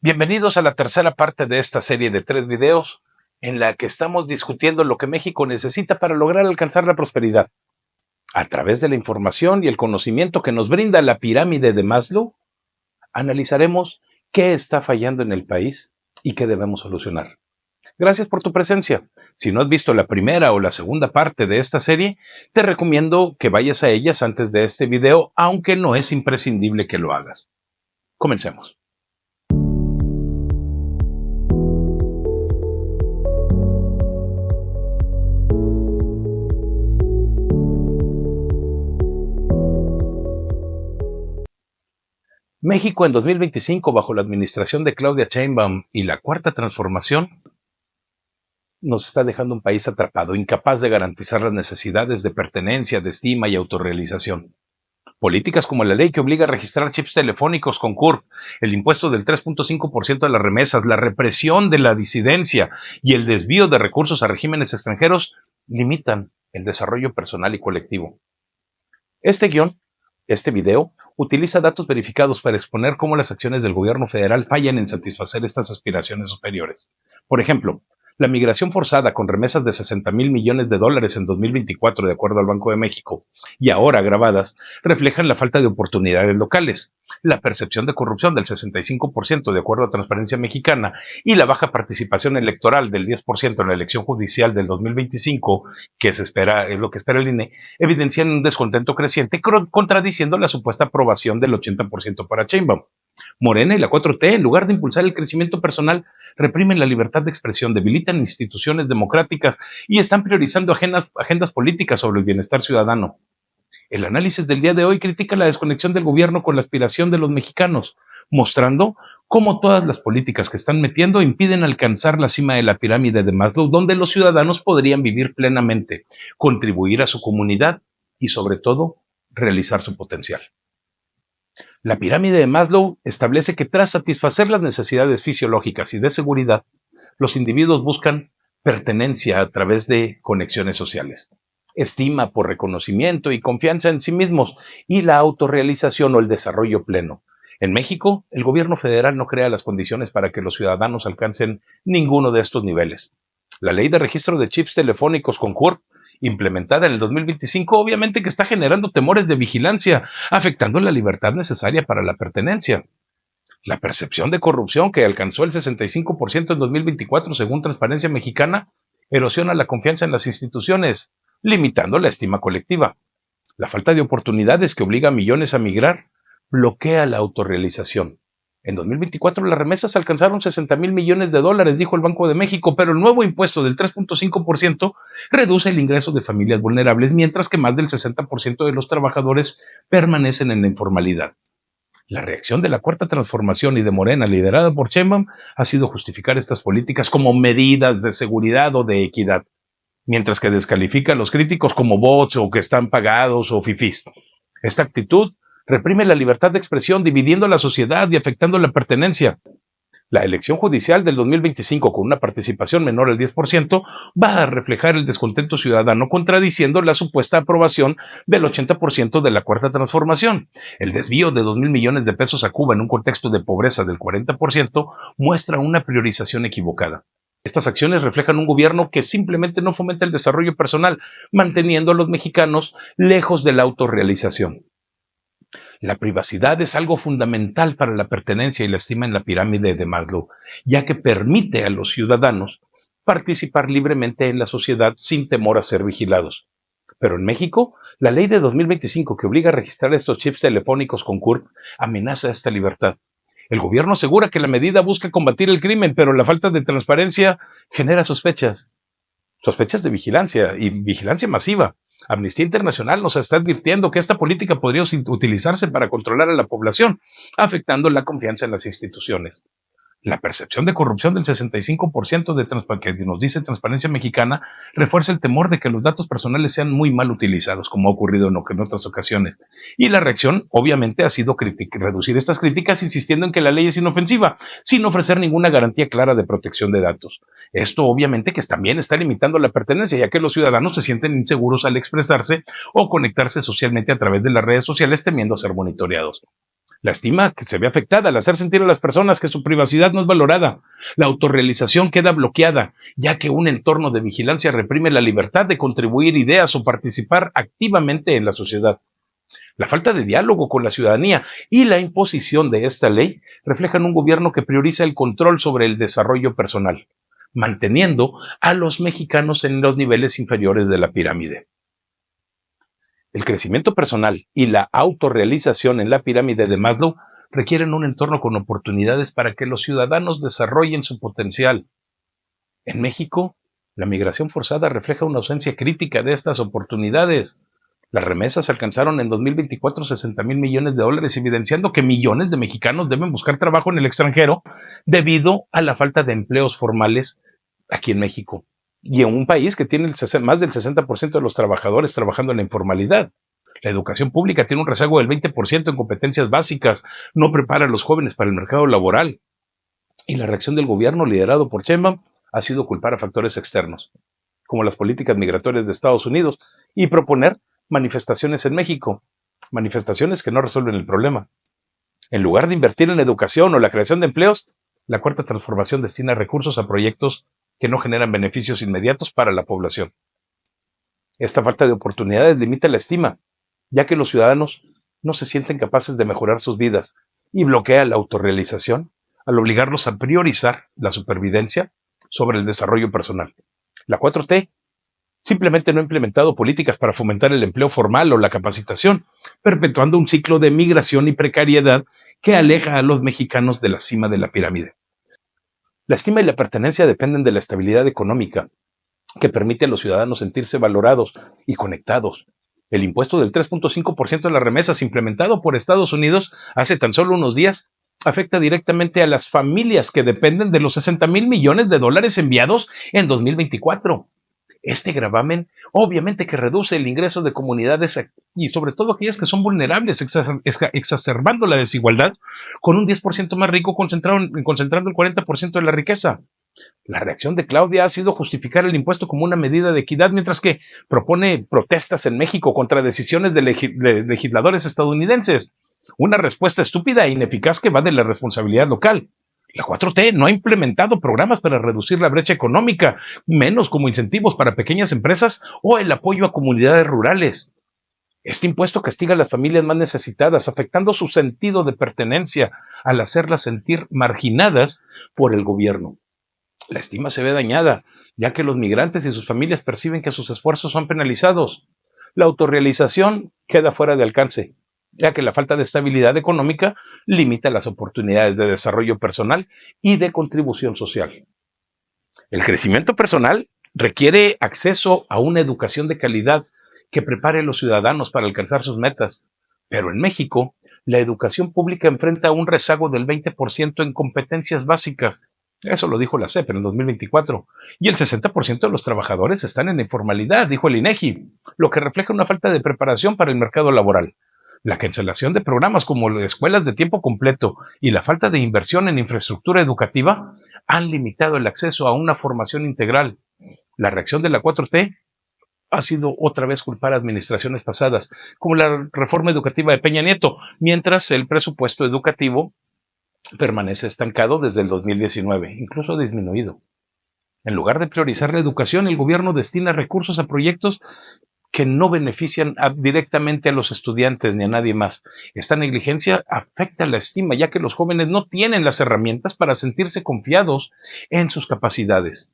Bienvenidos a la tercera parte de esta serie de 3 videos en la que estamos discutiendo lo que México necesita para lograr alcanzar la prosperidad. A través de la información y el conocimiento que nos brinda la pirámide de Maslow, analizaremos qué está fallando en el país y qué debemos solucionar. Gracias por tu presencia. Si no has visto la primera o la segunda parte de esta serie, te recomiendo que vayas a ellas antes de este video, aunque no es imprescindible que lo hagas. Comencemos. México en 2025, bajo la administración de Claudia Sheinbaum y la Cuarta Transformación, nos está dejando un país atrapado, incapaz de garantizar las necesidades de pertenencia, de estima y autorrealización. Políticas como la ley que obliga a registrar chips telefónicos con CURP, el impuesto del 3.5% a las remesas, la represión de la disidencia y el desvío de recursos a regímenes extranjeros limitan el desarrollo personal y colectivo. Este video, utiliza datos verificados para exponer cómo las acciones del gobierno federal fallan en satisfacer estas aspiraciones superiores. Por ejemplo, la migración forzada con remesas de 60,000 millones de dólares en 2024, de acuerdo al Banco de México, y ahora agravadas, reflejan la falta de oportunidades locales, la percepción de corrupción del 65%, de acuerdo a Transparencia Mexicana, y la baja participación electoral del 10% en la elección judicial del 2025, que es lo que espera el INE, evidencian un descontento creciente, contradiciendo la supuesta aprobación del 80% para Sheinbaum. Morena y la 4T, en lugar de impulsar el crecimiento personal, reprimen la libertad de expresión, debilitan instituciones democráticas y están priorizando agendas políticas sobre el bienestar ciudadano. El análisis del día de hoy critica la desconexión del gobierno con la aspiración de los mexicanos, mostrando cómo todas las políticas que están metiendo impiden alcanzar la cima de la pirámide de Maslow, donde los ciudadanos podrían vivir plenamente, contribuir a su comunidad y, sobre todo, realizar su potencial. La pirámide de Maslow establece que tras satisfacer las necesidades fisiológicas y de seguridad, los individuos buscan pertenencia a través de conexiones sociales, estima por reconocimiento y confianza en sí mismos y la autorrealización o el desarrollo pleno. En México, el gobierno federal no crea las condiciones para que los ciudadanos alcancen ninguno de estos niveles. La ley de registro de chips telefónicos con CURP, implementada en el 2025, obviamente que está generando temores de vigilancia, afectando la libertad necesaria para la pertenencia. La percepción de corrupción, que alcanzó el 65% en 2024, según Transparencia Mexicana, erosiona la confianza en las instituciones, limitando la estima colectiva. La falta de oportunidades, que obliga a millones a migrar, bloquea la autorrealización. En 2024 las remesas alcanzaron 60,000 millones de dólares, dijo el Banco de México, pero el nuevo impuesto del 3.5% reduce el ingreso de familias vulnerables, mientras que más del 60% de los trabajadores permanecen en la informalidad. La reacción de la Cuarta Transformación y de Morena, liderada por Sheinbaum, ha sido justificar estas políticas como medidas de seguridad o de equidad, mientras que descalifica a los críticos como bots o que están pagados o fifís. Esta actitud reprime la libertad de expresión, dividiendo a la sociedad y afectando la pertenencia. La elección judicial del 2025, con una participación menor al 10%, va a reflejar el descontento ciudadano, contradiciendo la supuesta aprobación del 80% de la Cuarta Transformación. El desvío de 2,000 millones de pesos a Cuba en un contexto de pobreza del 40% muestra una priorización equivocada. Estas acciones reflejan un gobierno que simplemente no fomenta el desarrollo personal, manteniendo a los mexicanos lejos de la autorrealización. La privacidad es algo fundamental para la pertenencia y la estima en la pirámide de Maslow, ya que permite a los ciudadanos participar libremente en la sociedad sin temor a ser vigilados. Pero en México, la ley de 2025, que obliga a registrar estos chips telefónicos con CURP, amenaza esta libertad. El gobierno asegura que la medida busca combatir el crimen, pero la falta de transparencia genera sospechas de vigilancia y vigilancia masiva. Amnistía Internacional nos está advirtiendo que esta política podría utilizarse para controlar a la población, afectando la confianza en las instituciones. La percepción de corrupción del 65% que nos dice Transparencia Mexicana refuerza el temor de que los datos personales sean muy mal utilizados, como ha ocurrido en otras ocasiones. Y la reacción, obviamente, ha sido reducir estas críticas, insistiendo en que la ley es inofensiva, sin ofrecer ninguna garantía clara de protección de datos. Esto, obviamente, que también está limitando la pertenencia, ya que los ciudadanos se sienten inseguros al expresarse o conectarse socialmente a través de las redes sociales, temiendo ser monitoreados. La estima que se ve afectada al hacer sentir a las personas que su privacidad no es valorada. La autorrealización queda bloqueada, ya que un entorno de vigilancia reprime la libertad de contribuir ideas o participar activamente en la sociedad. La falta de diálogo con la ciudadanía y la imposición de esta ley reflejan un gobierno que prioriza el control sobre el desarrollo personal, manteniendo a los mexicanos en los niveles inferiores de la pirámide. El crecimiento personal y la autorrealización en la pirámide de Maslow requieren un entorno con oportunidades para que los ciudadanos desarrollen su potencial. En México, la migración forzada refleja una ausencia crítica de estas oportunidades. Las remesas alcanzaron en 2024 $60,000 millones, evidenciando que millones de mexicanos deben buscar trabajo en el extranjero debido a la falta de empleos formales aquí en México. Y en un país que tiene más del 60% de los trabajadores trabajando en la informalidad. La educación pública tiene un rezago del 20% en competencias básicas, no prepara a los jóvenes para el mercado laboral. Y la reacción del gobierno liderado por Sheinbaum ha sido culpar a factores externos, como las políticas migratorias de Estados Unidos, y proponer manifestaciones en México, manifestaciones que no resuelven el problema. En lugar de invertir en educación o la creación de empleos, la Cuarta Transformación destina recursos a proyectos que no generan beneficios inmediatos para la población. Esta falta de oportunidades limita la estima, ya que los ciudadanos no se sienten capaces de mejorar sus vidas y bloquea la autorrealización al obligarlos a priorizar la supervivencia sobre el desarrollo personal. La 4T simplemente no ha implementado políticas para fomentar el empleo formal o la capacitación, perpetuando un ciclo de migración y precariedad que aleja a los mexicanos de la cima de la pirámide. La estima y la pertenencia dependen de la estabilidad económica, que permite a los ciudadanos sentirse valorados y conectados. El impuesto del 3.5% de las remesas implementado por Estados Unidos hace tan solo unos días afecta directamente a las familias que dependen de los $60,000 millones enviados en 2024. Este gravamen obviamente que reduce el ingreso de comunidades y sobre todo aquellas que son vulnerables, exacerbando la desigualdad con un 10% más rico concentrando el 40% de la riqueza. La reacción de Claudia ha sido justificar el impuesto como una medida de equidad, mientras que propone protestas en México contra decisiones de legisladores estadounidenses. Una respuesta estúpida e ineficaz que va de la responsabilidad local. La 4T no ha implementado programas para reducir la brecha económica, menos como incentivos para pequeñas empresas o el apoyo a comunidades rurales. Este impuesto castiga a las familias más necesitadas, afectando su sentido de pertenencia al hacerlas sentir marginadas por el gobierno. La estima se ve dañada, ya que los migrantes y sus familias perciben que sus esfuerzos son penalizados. La autorrealización queda fuera de alcance, ya que la falta de estabilidad económica limita las oportunidades de desarrollo personal y de contribución social. El crecimiento personal requiere acceso a una educación de calidad que prepare a los ciudadanos para alcanzar sus metas. Pero en México, la educación pública enfrenta un rezago del 20% en competencias básicas. Eso lo dijo la CEP en el 2024. Y el 60% de los trabajadores están en informalidad, dijo el INEGI, lo que refleja una falta de preparación para el mercado laboral. La cancelación de programas como escuelas de tiempo completo y la falta de inversión en infraestructura educativa han limitado el acceso a una formación integral. La reacción de la 4T ha sido otra vez culpar a administraciones pasadas, como la reforma educativa de Peña Nieto, mientras el presupuesto educativo permanece estancado desde el 2019, incluso ha disminuido. En lugar de priorizar la educación, el gobierno destina recursos a proyectos que no benefician directamente a los estudiantes ni a nadie más. Esta negligencia afecta la estima, ya que los jóvenes no tienen las herramientas para sentirse confiados en sus capacidades.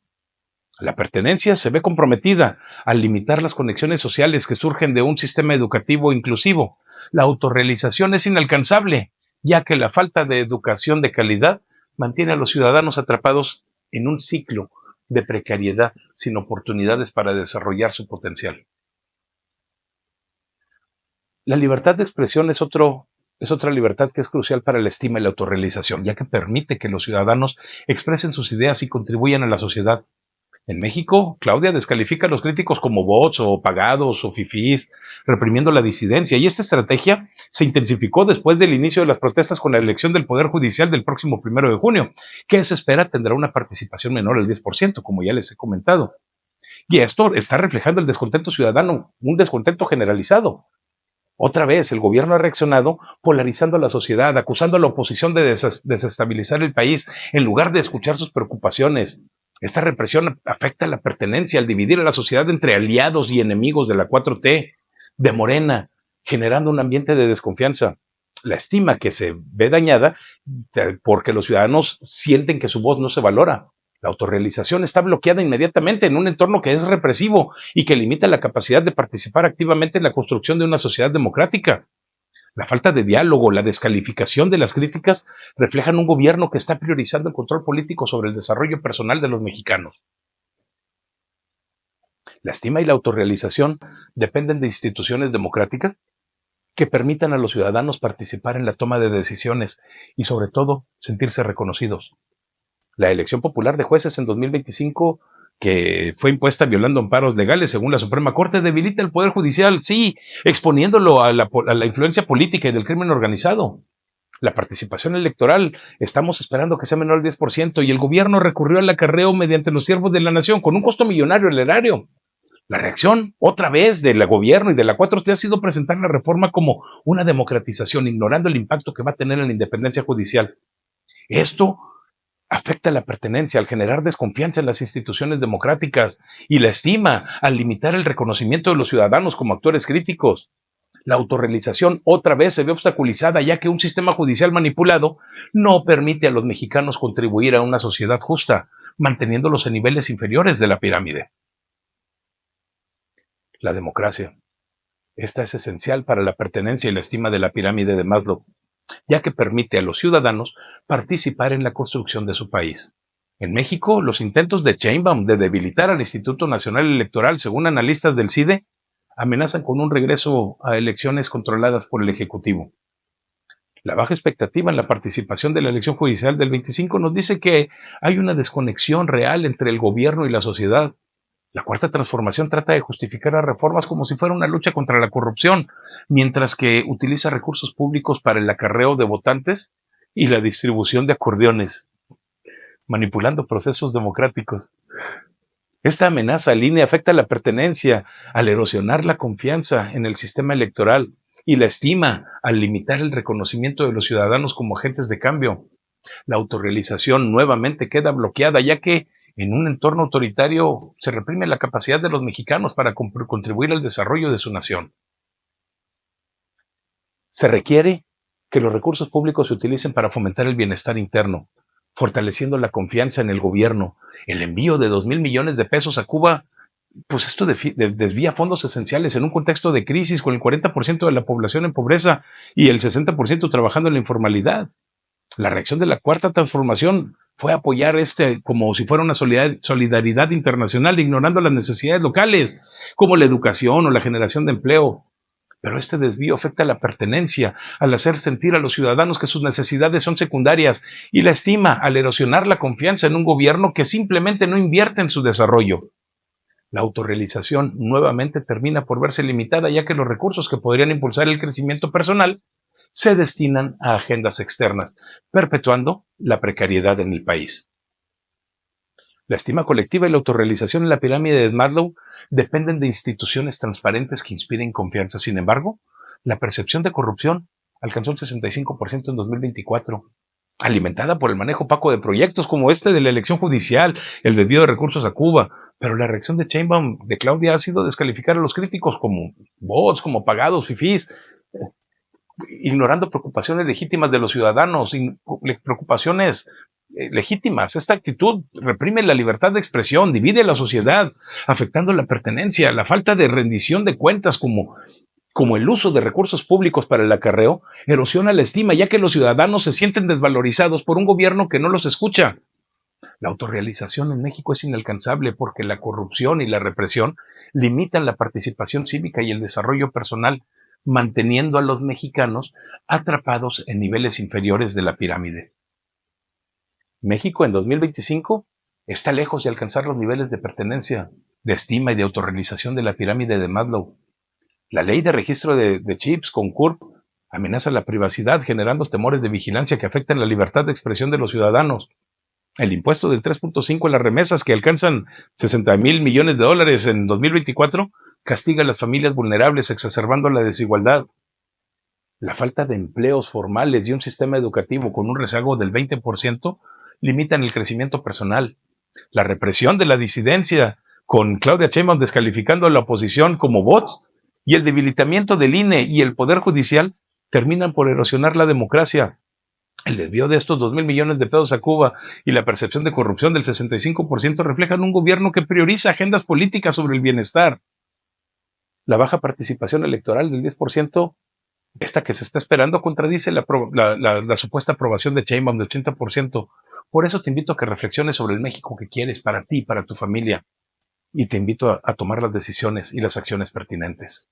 La pertenencia se ve comprometida al limitar las conexiones sociales que surgen de un sistema educativo inclusivo. La autorrealización es inalcanzable, ya que la falta de educación de calidad mantiene a los ciudadanos atrapados en un ciclo de precariedad sin oportunidades para desarrollar su potencial. La libertad de expresión es otra libertad que es crucial para la estima y la autorrealización, ya que permite que los ciudadanos expresen sus ideas y contribuyan a la sociedad. En México, Claudia descalifica a los críticos como bots o pagados o fifís, reprimiendo la disidencia, y esta estrategia se intensificó después del inicio de las protestas con la elección del Poder Judicial del próximo 1 de junio, que se espera tendrá una participación menor al 10%, como ya les he comentado. Y esto está reflejando el descontento ciudadano, un descontento generalizado. Otra vez, el gobierno ha reaccionado polarizando a la sociedad, acusando a la oposición de desestabilizar el país, en lugar de escuchar sus preocupaciones. Esta represión afecta la pertenencia al dividir a la sociedad entre aliados y enemigos de la 4T, de Morena, generando un ambiente de desconfianza. La estima que se ve dañada porque los ciudadanos sienten que su voz no se valora. La autorrealización está bloqueada inmediatamente en un entorno que es represivo y que limita la capacidad de participar activamente en la construcción de una sociedad democrática. La falta de diálogo, la descalificación de las críticas reflejan un gobierno que está priorizando el control político sobre el desarrollo personal de los mexicanos. La estima y la autorrealización dependen de instituciones democráticas que permitan a los ciudadanos participar en la toma de decisiones y, sobre todo, sentirse reconocidos. La elección popular de jueces en 2025, que fue impuesta violando amparos legales según la Suprema Corte, debilita el Poder Judicial, sí, exponiéndolo a la influencia política y del crimen organizado. La participación electoral, estamos esperando que sea menor al 10% y el gobierno recurrió al acarreo mediante los siervos de la nación con un costo millonario al erario. La reacción, otra vez, del gobierno y de la 4T ha sido presentar la reforma como una democratización, ignorando el impacto que va a tener en la independencia judicial. Esto afecta la pertenencia al generar desconfianza en las instituciones democráticas y la estima al limitar el reconocimiento de los ciudadanos como actores críticos. La autorrealización otra vez se ve obstaculizada ya que un sistema judicial manipulado no permite a los mexicanos contribuir a una sociedad justa, manteniéndolos en niveles inferiores de la pirámide. La democracia. Esta es esencial para la pertenencia y la estima de la pirámide de Maslow, ya que permite a los ciudadanos participar en la construcción de su país. En México, los intentos de Sheinbaum de debilitar al Instituto Nacional Electoral, según analistas del CIDE, amenazan con un regreso a elecciones controladas por el Ejecutivo. La baja expectativa en la participación de la elección judicial del 25 nos dice que hay una desconexión real entre el gobierno y la sociedad. La Cuarta Transformación trata de justificar las reformas como si fuera una lucha contra la corrupción, mientras que utiliza recursos públicos para el acarreo de votantes y la distribución de acordeones, manipulando procesos democráticos. Esta amenaza al INE afecta la pertenencia al erosionar la confianza en el sistema electoral y la estima al limitar el reconocimiento de los ciudadanos como agentes de cambio. La autorrealización nuevamente queda bloqueada, ya que en un entorno autoritario se reprime la capacidad de los mexicanos para contribuir al desarrollo de su nación. Se requiere que los recursos públicos se utilicen para fomentar el bienestar interno, fortaleciendo la confianza en el gobierno. El envío de 2,000 millones de pesos a Cuba, pues esto desvía fondos esenciales en un contexto de crisis con el 40% de la población en pobreza y el 60% trabajando en la informalidad. La reacción de la Cuarta Transformación fue apoyar como si fuera una solidaridad internacional, ignorando las necesidades locales, como la educación o la generación de empleo. Pero este desvío afecta la pertenencia, al hacer sentir a los ciudadanos que sus necesidades son secundarias, y la estima, al erosionar la confianza en un gobierno que simplemente no invierte en su desarrollo. La autorrealización nuevamente termina por verse limitada, ya que los recursos que podrían impulsar el crecimiento personal se destinan a agendas externas, perpetuando la precariedad en el país. La estima colectiva y la autorrealización en la pirámide de Maslow dependen de instituciones transparentes que inspiren confianza. Sin embargo, la percepción de corrupción alcanzó el 65% en 2024, alimentada por el manejo opaco de proyectos como este de la elección judicial, el desvío de recursos a Cuba. Pero la reacción de Sheinbaum, de Claudia, ha sido descalificar a los críticos como bots, como pagados, fifís, ignorando preocupaciones legítimas de los ciudadanos, preocupaciones legítimas. Esta actitud reprime la libertad de expresión, divide la sociedad, afectando la pertenencia, la falta de rendición de cuentas como el uso de recursos públicos para el acarreo, erosiona la estima, ya que los ciudadanos se sienten desvalorizados por un gobierno que no los escucha. La autorrealización en México es inalcanzable porque la corrupción y la represión limitan la participación cívica y el desarrollo personal, manteniendo a los mexicanos atrapados en niveles inferiores de la pirámide. México en 2025 está lejos de alcanzar los niveles de pertenencia, de estima y de autorrealización de la pirámide de Maslow. La ley de registro de chips con CURP amenaza la privacidad, generando temores de vigilancia que afectan la libertad de expresión de los ciudadanos. El impuesto del 3.5 en las remesas, que alcanzan 60,000 millones de dólares en 2024, castiga a las familias vulnerables, exacerbando la desigualdad. La falta de empleos formales y un sistema educativo con un rezago del 20% limitan el crecimiento personal. La represión de la disidencia, con Claudia Sheinbaum descalificando a la oposición como bots, y el debilitamiento del INE y el Poder Judicial terminan por erosionar la democracia. El desvío de estos 2,000 millones de pesos a Cuba y la percepción de corrupción del 65% reflejan un gobierno que prioriza agendas políticas sobre el bienestar. La baja participación electoral del 10%, esta que se está esperando, contradice la supuesta aprobación de Sheinbaum del 80%. Por eso te invito a que reflexiones sobre el México que quieres para ti y para tu familia. Y te invito a tomar las decisiones y las acciones pertinentes.